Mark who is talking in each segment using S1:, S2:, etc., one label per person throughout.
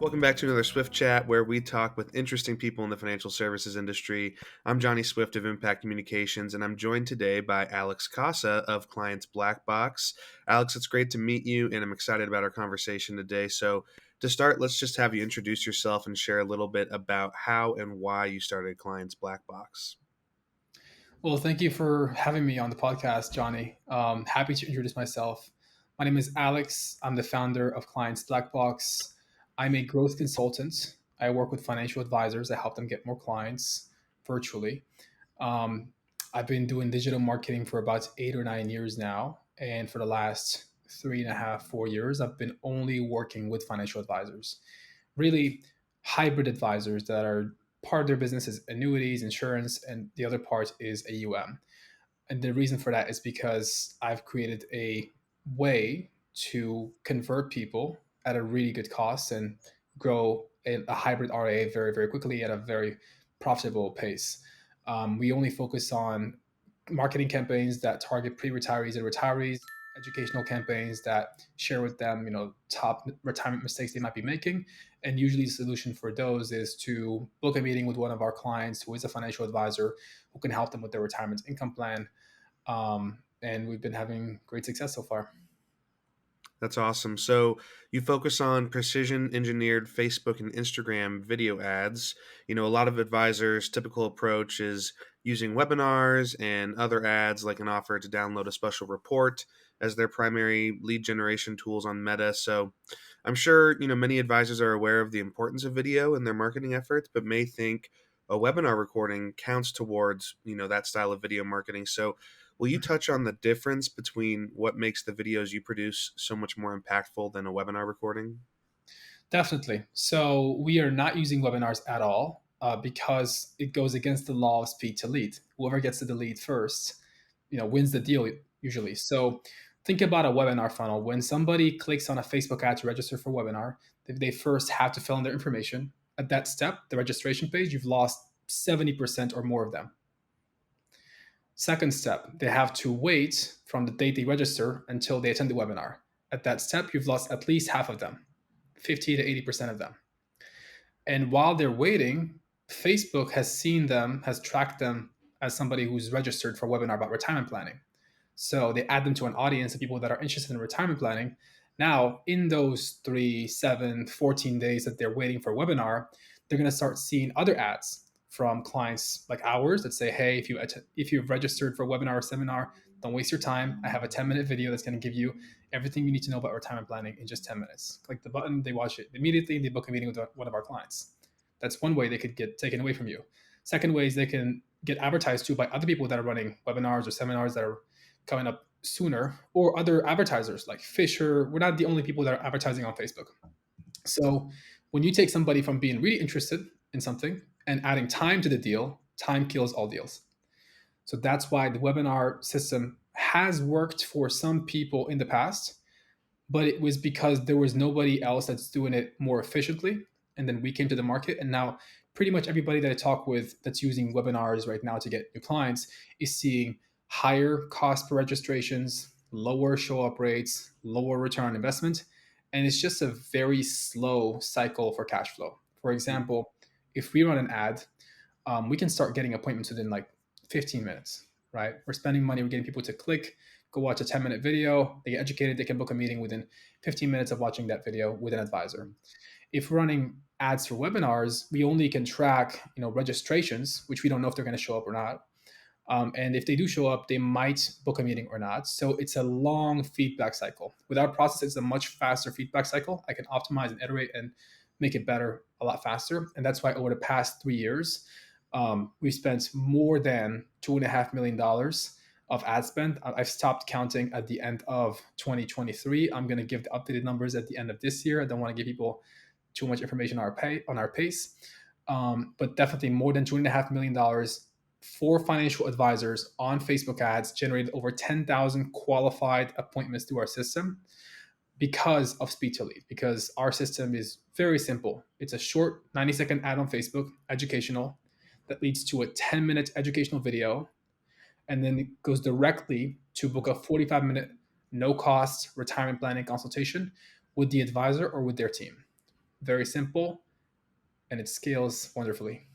S1: Welcome back to another Swift Chat where we talk with interesting people in the financial services industry. I'm Johnny Swift of Impact Communications, and I'm joined today by Alex Casa of Clients Black Box. Alex, it's great to meet you, and I'm excited about our conversation today. So, to start, let's just have you introduce yourself and share a little bit about how and why you started Clients Black Box.
S2: Well, thank you for having me on the podcast, Johnny. Happy to introduce myself. My name is Alex. I'm the founder of Clients Blackbox. I'm a growth consultant. I work with financial advisors. I help them get more clients virtually. Um, I've been doing digital marketing for about 8 or 9 years now. And for the last 3.5, 4 years, I've been only working with financial advisors, really hybrid advisors that are part of their business is annuities, insurance, and the other part is AUM. And the reason for that is because I've created a way to convert people at a really good cost and grow a hybrid RA very, very quickly at a very profitable pace. We only focus on marketing campaigns that target pre-retirees and retirees, educational campaigns that share with them, top retirement mistakes they might be making. And usually the solution for those is to book a meeting with one of our clients who is a financial advisor who can help them with their retirement income plan. And we've been having great success so far.
S1: That's awesome. So you focus on precision engineered Facebook and Instagram video ads. A lot of advisors' typical approach is using webinars and other ads like an offer to download a special report as their primary lead generation tools on Meta. So I'm sure, many advisors are aware of the importance of video in their marketing efforts, but may think a webinar recording counts towards, that style of video marketing. So will you touch on the difference between what makes the videos you produce so much more impactful than a webinar recording?
S2: Definitely. So we are not using webinars at all because it goes against the law of speed to lead. Whoever gets to the lead first, wins the deal usually. So think about a webinar funnel. When somebody clicks on a Facebook ad to register for a webinar, they first have to fill in their information. At that step, the registration page, you've lost 70% or more of them. Second step, they have to wait from the date they register until they attend the webinar. At that step, you've lost at least half of them, 50 to 80% of them. And while they're waiting, Facebook has seen them, has tracked them as somebody who's registered for a webinar about retirement planning. So they add them to an audience of people that are interested in retirement planning. Now, in those 3, 7, 14 days that they're waiting for a webinar, they're going to start seeing other ads from clients like ours that say, hey, if you've registered for a webinar or seminar, don't waste your time. I have a 10-minute video that's going to give you everything you need to know about retirement planning in just 10 minutes. Click the button, they watch it immediately, and they book a meeting with one of our clients. That's one way they could get taken away from you. Second way is they can get advertised to by other people that are running webinars or seminars that are coming up sooner, or other advertisers like Fisher. We're not the only people that are advertising on Facebook. So when you take somebody from being really interested in something and adding time to the deal, time kills all deals. So that's why the webinar system has worked for some people in the past, but it was because there was nobody else that's doing it more efficiently. And then we came to the market, and now pretty much everybody that I talk with that's using webinars right now to get new clients is seeing higher cost per registrations, lower show up rates, lower return on investment. And it's just a very slow cycle for cash flow. For example, if we run an ad, we can start getting appointments within like 15 minutes, right? We're spending money, we're getting people to click, go watch a 10-minute video, they get educated, they can book a meeting within 15 minutes of watching that video with an advisor. If we're running ads for webinars, we only can track, registrations, which we don't know if they're going to show up or not. And if they do show up, they might book a meeting or not. So it's a long feedback cycle. With our process, it's a much faster feedback cycle. I can optimize and iterate and make it better a lot faster. And that's why over the past 3 years, we spent more than $2.5 million of ad spend. I've stopped counting at the end of 2023. I'm going to give the updated numbers at the end of this year. I don't want to give people too much information on our pace, but definitely more than $2.5 million for financial advisors on Facebook ads generated over 10,000 qualified appointments through our system because of speed to lead. Because our system is very simple. It's a short 90-second ad on Facebook, educational, that leads to a 10-minute educational video, and then it goes directly to book a 45-minute no cost retirement planning consultation with the advisor or with their team. very simple, and it scales wonderfully.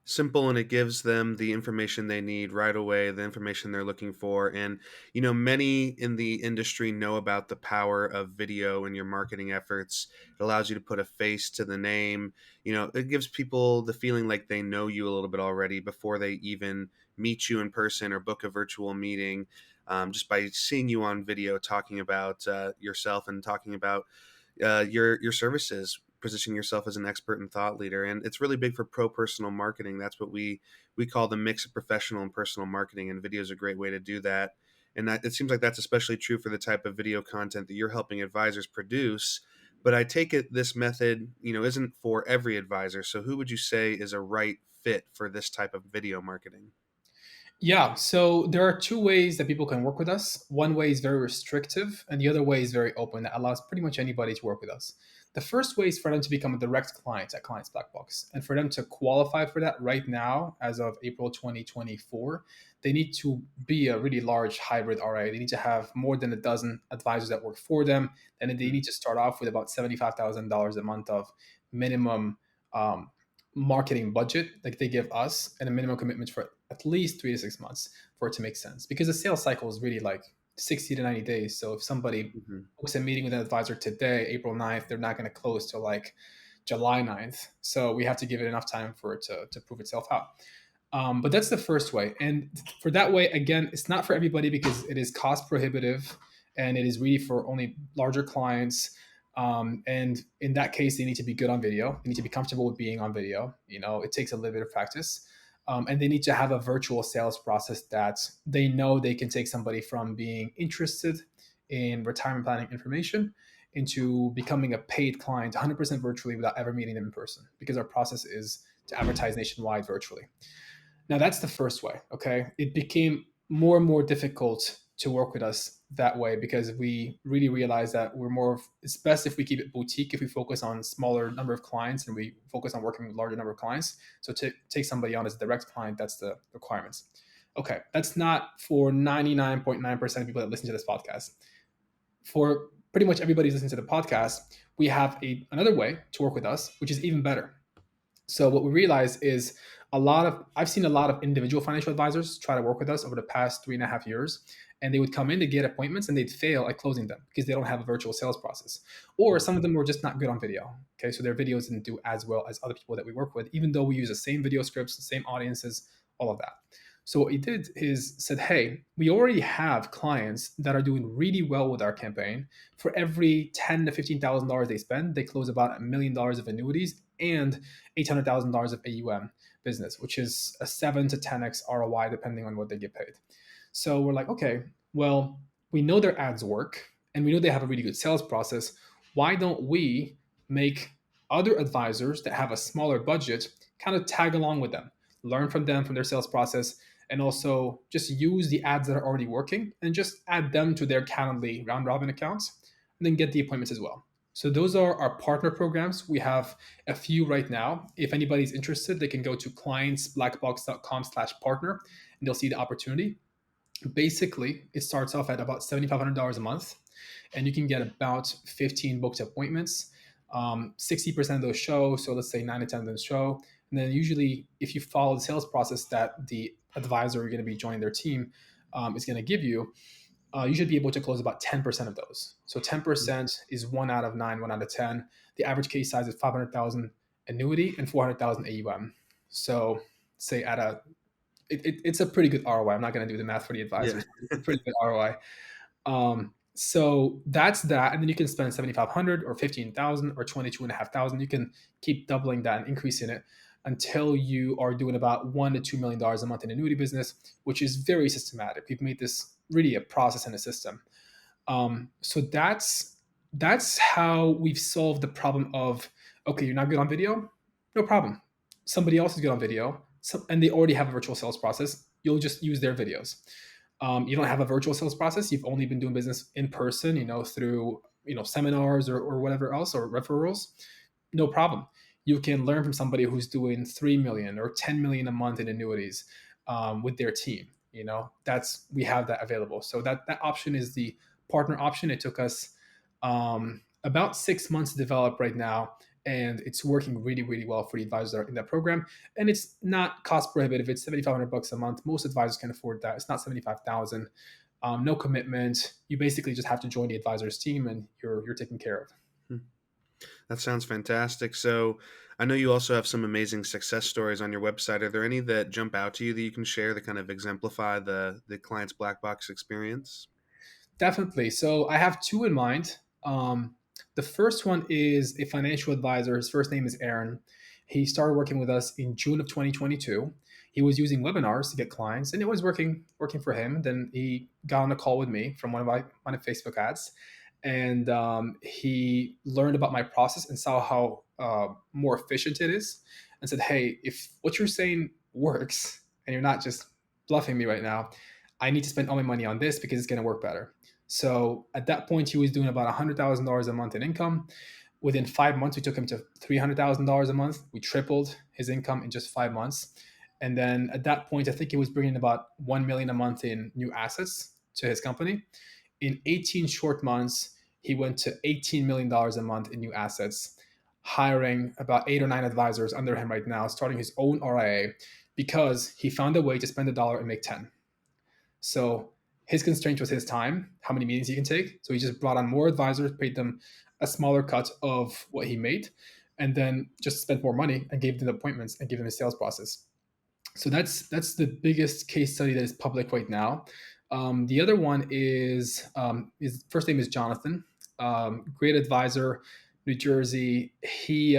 S1: Simple, and it gives them the information they need right away, the information they're looking for. And many in the industry know about the power of video in your marketing efforts. It allows you to put a face to the name. It gives people the feeling like they know you a little bit already before they even meet you in person or book a virtual meeting. Just by seeing you on video talking about yourself and talking about your services, positioning yourself as an expert and thought leader. And it's really big for pro personal marketing. That's what we call the mix of professional and personal marketing, and video is a great way to do that. And it seems like that's especially true for the type of video content that you're helping advisors produce. But I take it this method, isn't for every advisor. So who would you say is a right fit for this type of video marketing?
S2: Yeah, so there are two ways that people can work with us. One way is very restrictive, and the other way is very open that allows pretty much anybody to work with us. The first way is for them to become a direct client at Clients Black Box. And for them to qualify for that right now, as of April 2024, they need to be a really large hybrid RIA. They need to have more than a dozen advisors that work for them. And then they
S1: Mhm.
S2: need to start off with about $75,000 a month of minimum um, marketing budget like they give us, and a minimum commitment for at least 3 to 6 months for it to make sense, because the sales cycle is really like 60 to 90 days. So if somebody
S1: Mhm.
S2: books a meeting with an advisor today, April 9th, they're not going to close till like July 9th. So we have to give it enough time for it to prove itself out. But that's the first way. And for that way, again, it's not for everybody because it is cost prohibitive and it is really for only larger clients. And in that case, they need to be good on video. They need to be comfortable with being on video. It takes a little bit of practice. And they need to have a virtual sales process that they know they can take somebody from being interested in retirement planning information into becoming a paid client 100% virtually without ever meeting them in person, because our process is to advertise nationwide virtually. Now that's the first way. Okay, it became more and more difficult to work with us that way because we really realized that it's best if we keep it boutique, if we focus on smaller number of clients and we focus on working with larger number of clients. So to take somebody on as a direct client, that's the requirements. Okay, that's not for 99.9% of people that listen to this podcast. For pretty much everybody who's listening to the podcast, we have another way to work with us, which is even better. So what we realize is I've seen a lot of individual financial advisors try to work with us over the past 3.5 years, and they would come in to get appointments and they'd fail at closing them because they don't have a virtual sales process, or some of them were just not good on video. Okay, so their videos didn't do as well as other people that we work with, even though we use the same video scripts, the same audiences, all of that. So what we did is said, hey, we already have clients that are doing really well with our campaign. For every $10,000 to $15,000 they spend, they close about $1 million of annuities and $800,000 of AUM business, which is a 7 to 10x ROI depending on what they get paid. So we're like, okay, well, we know their ads work and we know they have a really good sales process. Why don't we make other advisors that have a smaller budget kind of tag along with them, learn from them, from their sales process, and also just use the ads that are already working and just add them to their Calendly round robin accounts and then get the appointments as well. So those are our partner programs. We have a few right now. If anybody's interested, they can go to clientsblackbox.com/partner and they'll see the opportunity. Basically, it starts off at about $7,500 a month, and you can get about 15 booked appointments. 60% of those show, so let's say 9 to 10 of those show. And then usually, if you follow the sales process that the advisor you're going to be joining their team is going to give you, you should be able to close about 10% of those. So 10% is 1 out of 9, 1 out of 10. The average case size is 500,000 annuity and 400,000 AUM. So say it's a pretty good ROI. I'm not going to do the math for the
S1: Yeah.
S2: advisors. It's a pretty good ROI. So that's that, and then you can spend 7,500 or 15,000 or 22,500. You can keep doubling that and increasing it until you are doing about $1 to $2 million a month in annuity business, which is very systematic. We've made this really a process and a system. So that's how we've solved the problem of, okay, you're not good on video, no problem. Somebody else is good on video, and they already have a virtual sales process. You'll just use their videos. You don't have a virtual sales process. You've only been doing business in person, through seminars or whatever else or referrals. No problem. You can learn from somebody who's doing 3 million or 10 million a month in annuities with their team. That's we have that available. So that option is the partner option. It took us about 6 months to develop right now, and it's working really, really well for the advisors that are in that program. And it's not cost prohibitive. It's $7,500 a month. Most advisors can afford that. It's not 75,000. No commitment. You basically just have to join the advisors team, and you're taken care of.
S1: Hmm. That sounds fantastic. So, I know you also have some amazing success stories on your website. Are there any that jump out to you that you can share that kind of exemplify the client's black box experience?
S2: Definitely. So I have two in mind. The first one is a financial advisor. His first name is Aaron. He started working with us in June of 2022. He was using webinars to get clients, and it was working for him. Then he got on a call with me from one of Facebook ads, and he learned about my process and saw how more efficient it is, and said, "Hey, if what you're saying works, and you're not just bluffing me right now, I need to spend all my money on this because it's going to work better." So at that point, he was doing about $100,000 a month in income. Within 5 months, we took him to $300,000 a month. We tripled his income in just 5 months. And then at that point, I think he was bringing about 1 million a month in new assets to his company. In 18 short months, he went to $18 million a month in new assets, hiring about 8 or 9 advisors under him right now, starting his own RIA because he found a way to spend a dollar and make 10. So his constraint was his time, how many meetings he can take. So he just brought on more advisors, paid them a smaller cut of what he made, and then just spent more money and gave them the appointments and gave them a sales process. So that's the biggest case study that is public right now. The other one is his first name is Jonathan, great advisor, New Jersey. He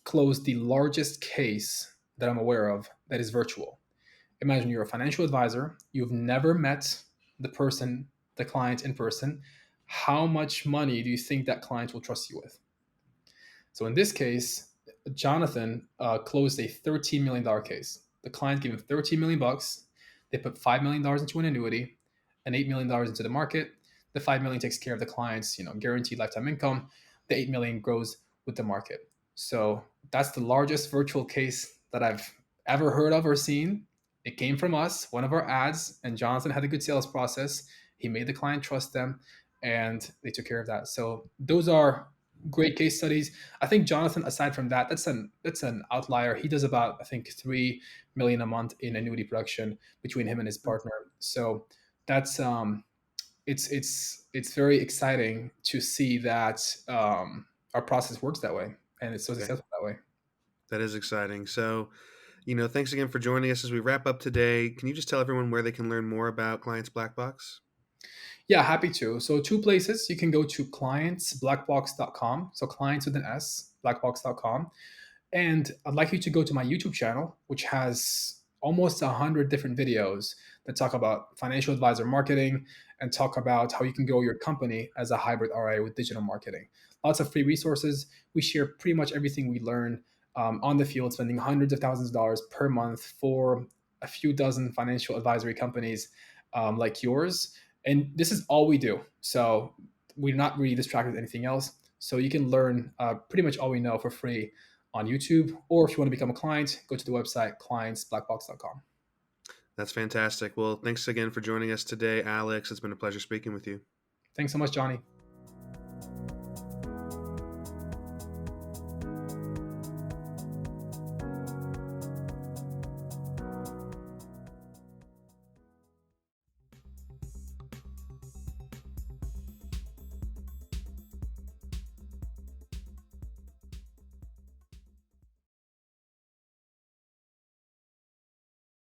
S2: closed the largest case that I'm aware of that is virtual. Imagine you're a financial advisor, you've never met the person, the client in person. How much money do you think that client will trust you with? So in this case, Jonathan closed a $13 million case. The client gave him 13 million bucks. They put $5 million into an annuity and $8 million into the market. The 5 million takes care of the client's, guaranteed lifetime income. The 8 million grows with the market. So that's the largest virtual case that I've ever heard of or seen. It came from us, one of our ads, and Jonathan had a good sales process. He made the client trust them, and they took care of that. So those are great case studies. I think Jonathan, aside from that, that's an outlier. He does about, I think, 3 million a month in annuity production between him and his partner. So that's it's very exciting to see that our process works that way and it's so
S1: Okay.
S2: successful that way.
S1: That is exciting. So, thanks again for joining us as we wrap up today. Can you just tell everyone where they can learn more about Clients Black Box?
S2: Yeah, happy to. So two places you can go to clientsblackbox.com. So clients with an S, blackbox.com. And I'd like you to go to my YouTube channel, which has almost 100 different videos that talk about financial advisor marketing and talk about how you can grow your company as a hybrid RIA with digital marketing. Lots of free resources. We share pretty much everything we learn on the field, spending hundreds of thousands of dollars per month for a few dozen financial advisory companies like yours. And this is all we do. So we're not really distracted with anything else. So you can learn pretty much all we know for free on YouTube, or if you want to become a client, go to the website clientsblackbox.com.
S1: That's fantastic. Well, thanks again for joining us today, Alex. It's been a pleasure speaking with you.
S2: Thanks so much, Johnny.